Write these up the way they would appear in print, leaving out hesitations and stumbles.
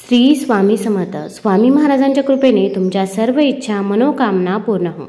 श्री स्वामी समर्थ. स्वामी महाराजांच्या कृपेने तुमच्या सर्व इच्छा मनोकामना पूर्ण हो.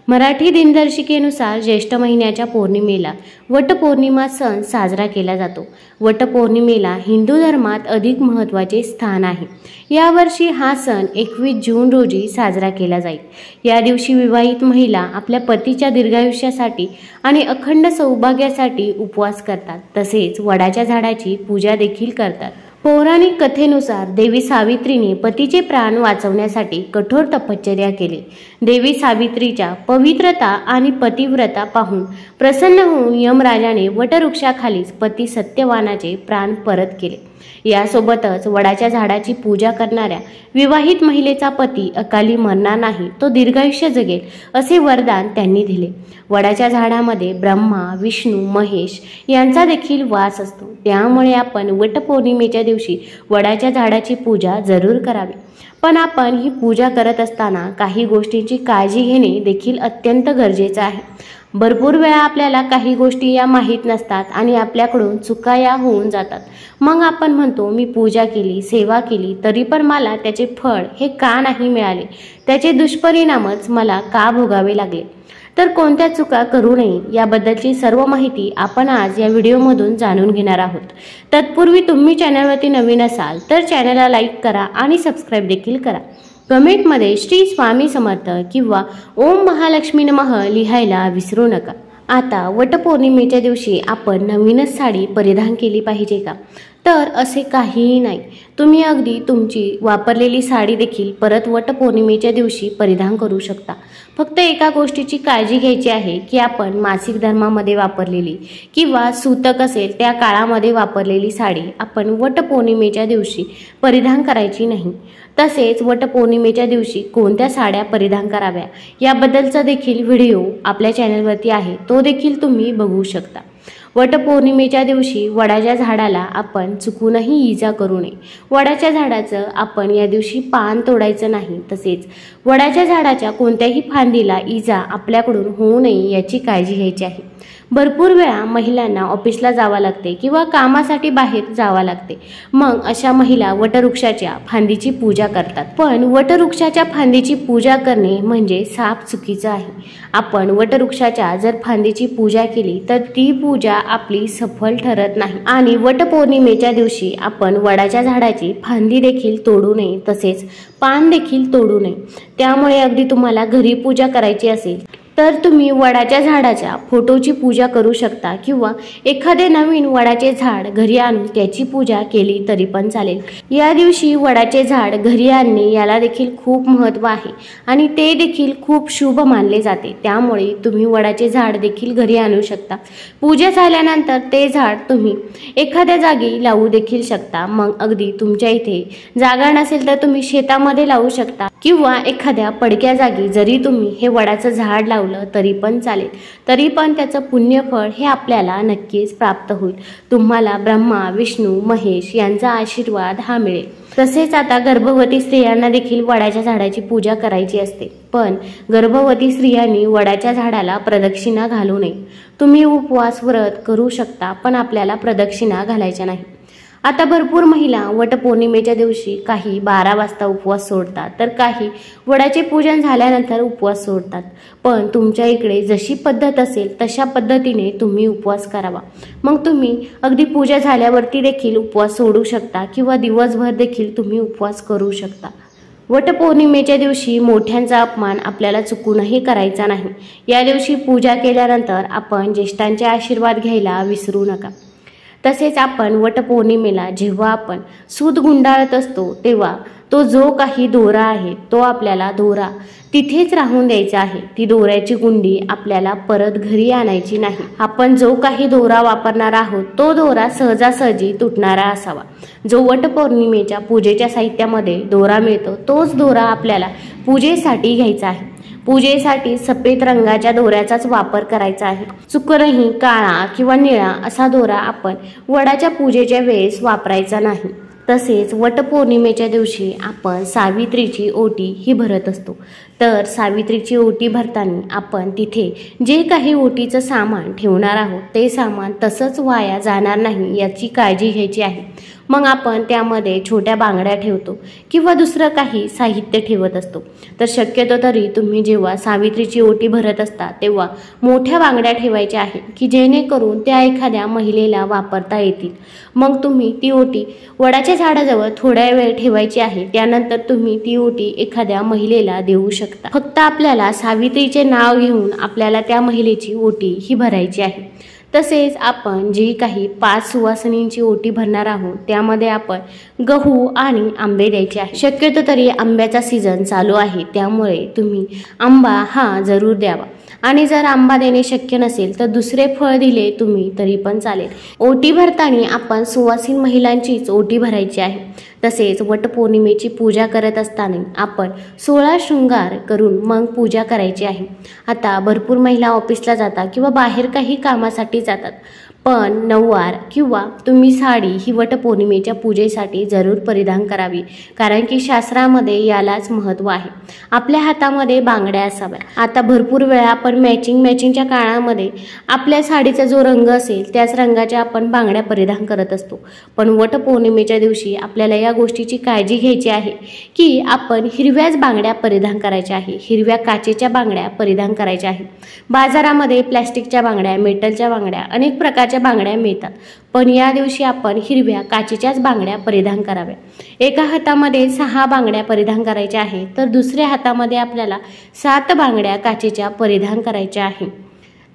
मराठी दिनदर्शिकेनुसार ज्येष्ठ महिन्याच्या पौर्णिमेला वटपौर्णिमा सण साजरा केला जातो. वटपौर्णिमेला हिंदू धर्मात अधिक महत्त्वाचे स्थान आहे. यावर्षी हा सण 21 जून रोजी साजरा केला जाईल. या दिवशी विवाहित महिला आपल्या पतीच्या दीर्घायुष्यासाठी आणि अखंड सौभाग्यासाठी उपवास करतात. तसेच वडाच्या झाडाची पूजा देखील करतात. पौराणिक कथेनुसार देवी सावित्रीने पतीचे प्राण वाचवण्यासाठी कठोर तपश्चर्या केली. देवी सावित्रीच्या पवित्रता आणि पतिव्रता पाहून प्रसन्न होऊन यमराजाने वटवृक्षाखालीच पती सत्यवानाचे प्राण परत केले. यासोबतच वडाच्या झाडाची पूजा करणाऱ्या विवाहित महिलेचा पती अकाली मरणार नाही, तो दीर्घायुष्य जगेल असे वरदान त्यांनी दिले. वडाच्या झाडामध्ये ब्रह्मा, विष्णू, महेश यांचा देखील वास असतो. त्यामुळे आपण वटपौर्णिमेच्या दिवशी वडाच्या झाडाची पूजा जरूर करावी. पण आपण ही पूजा करत असताना काही गोष्टींची काळजी घेणे देखील अत्यंत गरजेचं आहे. भरपूर वेळा आपल्याला काही गोष्टी या माहीत नसतात आणि आपल्याकडून चुका या होऊन जातात. मग आपण म्हणतो मी पूजा केली, सेवा केली, तरी पण मला त्याचे फळ हे का नाही मिळाले, त्याचे दुष्परिणामच मला का भोगावे लागले. तर कोणत्या चुका करू नये याबद्दलची सर्व माहिती आपण आज या व्हिडिओमधून जाणून घेणार आहोत. तत्पूर्वी तुम्ही चॅनलवरती नवीन असाल तर चॅनलला लाईक करा आणि सबस्क्राईब देखील करा. कमेंटमध्ये श्री स्वामी समर्थ किंवा ओम महालक्ष्मी नमः लिहायला विसरू नका. आता वटपौर्णिमेच्या दिवशी आपण नवीनच साडी परिधान केली पाहिजे का? तर असे काहीही नाही. तुम्ही अगदी तुमची वापरलेली साडी देखील परत वटपौर्णिमेच्या दिवशी परिधान करू शकता. फक्त एका गोष्टीची काळजी घ्यायची आहे की आपण मासिक धर्मामध्ये वापरलेली किंवा सूतक असेल त्या काळामध्ये वापरलेली साडी आपण वटपौर्णिमेच्या दिवशी परिधान करायची नाही. तसेच वटपौर्णिमेच्या दिवशी कोणत्या साड्या परिधान कराव्या याबद्दलचा देखील व्हिडिओ आपल्या चॅनलवरती आहे, तो देखील तुम्ही बघू शकता. वटपौर्णिमेच्या दिवशी वडाच्या झाडाला आपण चुकूनही इजा करू नये. वडाच्या झाडाचं आपण या दिवशी पान तोडायचं नाही. तसेच वडाच्या झाडाच्या कोणत्याही फांदीला इजा आपल्याकडून होऊ नये याची काळजी घ्यायची आहे. भरपूर वेळा महिलांना ऑफिसला जावं लागते किंवा कामासाठी बाहेर जावं लागते. मग अशा महिला वटवृक्षाच्या फांदीची पूजा करतात. पण वटवृक्षाच्या फांदीची पूजा करणे म्हणजे साफ चुकीचं आहे. आपण वटवृक्षाच्या जर फांदीची पूजा केली तर ती पूजा आपली सफल ठरत नाही. आणि वटपौर्णिमेच्या दिवशी आपण वडाच्या झाडाची फांदी देखील तोडू नये, तसेच पान देखील तोडू नये. त्यामुळे अगदी तुम्हाला घरी पूजा करायची असेल तर तुम्ही वडाच्या झाडाच्या फोटोची पूजा करू शकता किंवा एखादे नवीन वडाचे झाड घरी आणून त्याची पूजा केली तरी पण चालेल. या दिवशी वडाचे झाड घरी आणणे याला देखील खूप महत्त्व आहे आणि ते देखील खूप शुभ मानले जाते. त्यामुळे तुम्ही वडाचे झाड देखील घरी आणू शकता. पूजा झाल्यानंतर ते झाड तुम्ही एखाद्या जागी लावू देखील शकता. मग अगदी तुमच्या इथे जागा नसेल तर तुम्ही शेतामध्ये लावू शकता किंवा एखाद्या पडक्या जागी जरी तुम्ही हे वडाचं झाड लावलं तरी पण चालेल. तरी पण त्याचं पुण्यफळ हे आपल्याला नक्कीच प्राप्त होईल. तुम्हाला ब्रह्मा, विष्णू, महेश यांचा आशीर्वाद हा मिळेल. तसेच आता गर्भवती स्त्रियांना देखील वडाच्या झाडाची पूजा करायची असते. पण गर्भवती स्त्रियांनी वडाच्या झाडाला प्रदक्षिणा घालू नये. तुम्ही उपवास व्रत करू शकता पण आपल्याला प्रदक्षिणा घालायच्या नाही. आता भरपूर महिला वटपौर्णिमेच्या दिवशी काही 12 वाजता उपवास सोडतात तर काही वडाचे पूजन झाल्यानंतर उपवास सोडतात. पण तुमच्या इकडे जशी पद्धत असेल तशा पद्धतीने तुम्ही उपवास करावा. मग तुम्ही अगदी पूजा झाल्यावरती देखील उपवास सोडू शकता किंवा दिवसभर देखील तुम्ही उपवास करू शकता. वटपौर्णिमेच्या दिवशी मोठ्यांचा अपमान आपल्याला चुकूनही करायचा नाही. या दिवशी पूजा केल्यानंतर आपण ज्येष्ठांचे आशीर्वाद घ्यायला विसरू नका. तसेच आपण वटपौर्णिमेला जेव्हा आपण सूत गुंडाळत असतो तेव्हा तो जो काही दोरा आहे तो आपल्याला दोरा तिथेच राहून द्यायचा आहे. ती दोऱ्याची गुंडी आपल्याला परत घरी आणायची नाही. आपण जो काही दोरा वापरणार आहोत तो दोरा सहजासहजी तुटणारा असावा. जो वटपौर्णिमेच्या पूजेच्या साहित्यामध्ये दोरा मिळतो तोच दोरा आपल्याला पूजेसाठी घ्यायचा आहे. पूजेसाठी सफेद रंगाच्या दोऱ्याचाच वापर करायचा आहे. चुकूनही काळा किंवा निळा असा दोरा आपण वडाच्या पूजेच्या वेळेस वापरायचा नाही. तसेच वटपौर्णिमेच्या दिवशी आपण सावित्रीची ओटी ही भरत असतो. तर सावित्रीची ओटी भरताना आपण तिथे जे काही ओटीचं सामान ठेवणार आहोत ते सामान तसंच वाया जाणार नाही याची काळजी घ्यायची आहे. मग आपण त्यामध्ये छोट्या बांगड्या ठेवतो किंवा दुसरं काही साहित्य ठेवत असतो। तर शक्यतो तरी तुम्ही जेव्हा सावित्रीची ओटी भरत असता तेव्हा मोठ्या बांगड्या ठेवायच्या आहेत की जेणेकरून त्या एखाद्या महिलेला वापरता येतील। मग तुम्ही ती ओटी वडाच्या झाडाजवळ थोड्या वेळ ठेवायची आहे, त्यानंतर तुम्ही ती ओटी एखाद्या महिलेला देऊ शकता। फक्त आपल्याला सावित्रीचे नाव घेऊन आपल्याला त्या महिलेची ओटी ही भरायची आहे। तसेच आपण जी काही 5 सुवासिनींची ओटी भरणार आहोत त्यामध्ये आपण गहू आणि आंबे द्यायचे आहे। शक्यतो तरी आंब्याचा सीझन चालू आहे त्यामुळे तुम्ही आंबा हा जरूर द्यावा आणि जर आंबा देणे शक्य नसेल तर दुसरे फळ दिले तुम्ही तरी पण चालेल। ओटी भरताना आपण सुवासिन महिलांचीच ओटी भरायची आहे। तसेच वटपौर्णिमेची पूजा करत असताना आपण 16 शृंगार करून मग पूजा करायची आहे। आता भरपूर महिला ऑफिसला जातात किंवा बाहेर काही कामासाठी जातात, पण नऊवार किंवा तुम्ही साडी ही वटपौर्णिमेच्या पूजेसाठी जरूर परिधान करावी, कारण की शास्त्रामध्ये यालाच महत्त्व आहे। आपल्या हातामध्ये बांगड्या असाव्या। आता भरपूर वेळा आपण मॅचिंगच्या काळामध्ये आपल्या साडीचा जो रंग असेल त्याच रंगाच्या आपण बांगड्या परिधान करत असतो, पण वटपौर्णिमेच्या दिवशी आपल्याला या गोष्टीची काळजी घ्यायची आहे की आपण हिरव्याच बांगड्या परिधान करायच्या आहे, हिरव्या काचेच्या बांगड्या परिधान करायच्या आहे। बाजारामध्ये प्लॅस्टिकच्या बांगड्या, मेटलच्या बांगड्या, अनेक प्रकारच्या बांगड्या मिळतात, पण या दिवशी आपण हिरव्या काचेच्याच बांगड्या परिधान कराव्या। एका हातामध्ये 6 बांगड्या परिधान करायच्या आहे तर दुसऱ्या हातामध्ये आपल्याला 7 बांगड्या काचेच्या परिधान करायच्या आहे।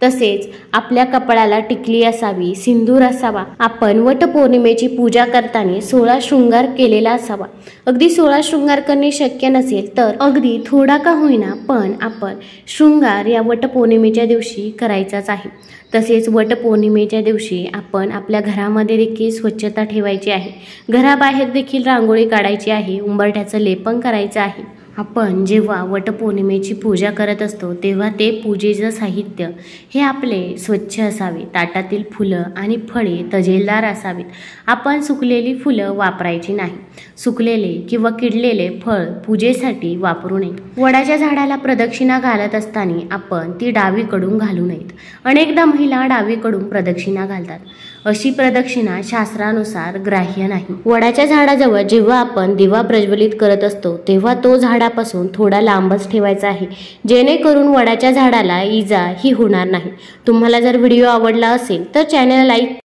तसेच आपल्या कपाळाला टिकली असावी, सिंदूर असावा। आपण वटपौर्णिमेची पूजा करताना 16 शृंगार केलेला असावा। अगदी 16 शृंगार करणे शक्य नसेल तर अगदी थोडा का होईना पण आपण शृंगार या वटपौर्णिमेच्या दिवशी करायचाच आहे। तसेच वटपौर्णिमेच्या दिवशी आपण आपल्या घरामध्ये देखील स्वच्छता ठेवायची आहे, घराबाहेर देखील रांगोळी काढायची आहे, उंबरठ्याचं लेपन करायचं आहे। आपण जेव्हा वटपौर्णिमेची पूजा करत असतो तेव्हा ते पूजेचं साहित्य हे आपले स्वच्छ असावे, ताटातील फुलं आणि फळे तजेलदार असावीत। आपण सुकलेली फुलं वापरायची नाही, सुकलेले किंवा किडलेले फळ पूजेसाठी वापरू नये। वडाच्या झाडाला प्रदक्षिणा घालत असताना आपण ती डावीकडून घालू नयेत। अनेकदा महिला डावीकडून प्रदक्षिणा घालतात, अशी प्रदक्षिणा शास्त्रानुसार ग्राह्य नाही। वडाच्या झाडाजवळ जेव्हा आपण दिवा प्रज्वलित करत असतो तेव्हा तो झाडापासून थोडा लांबच ठेवायचा आहे, जेणेकरून वडाच्या झाडाला इजा ही होणार नाही। तुम्हाला जर व्हिडिओ आवडला असेल तर चॅनलला लाईक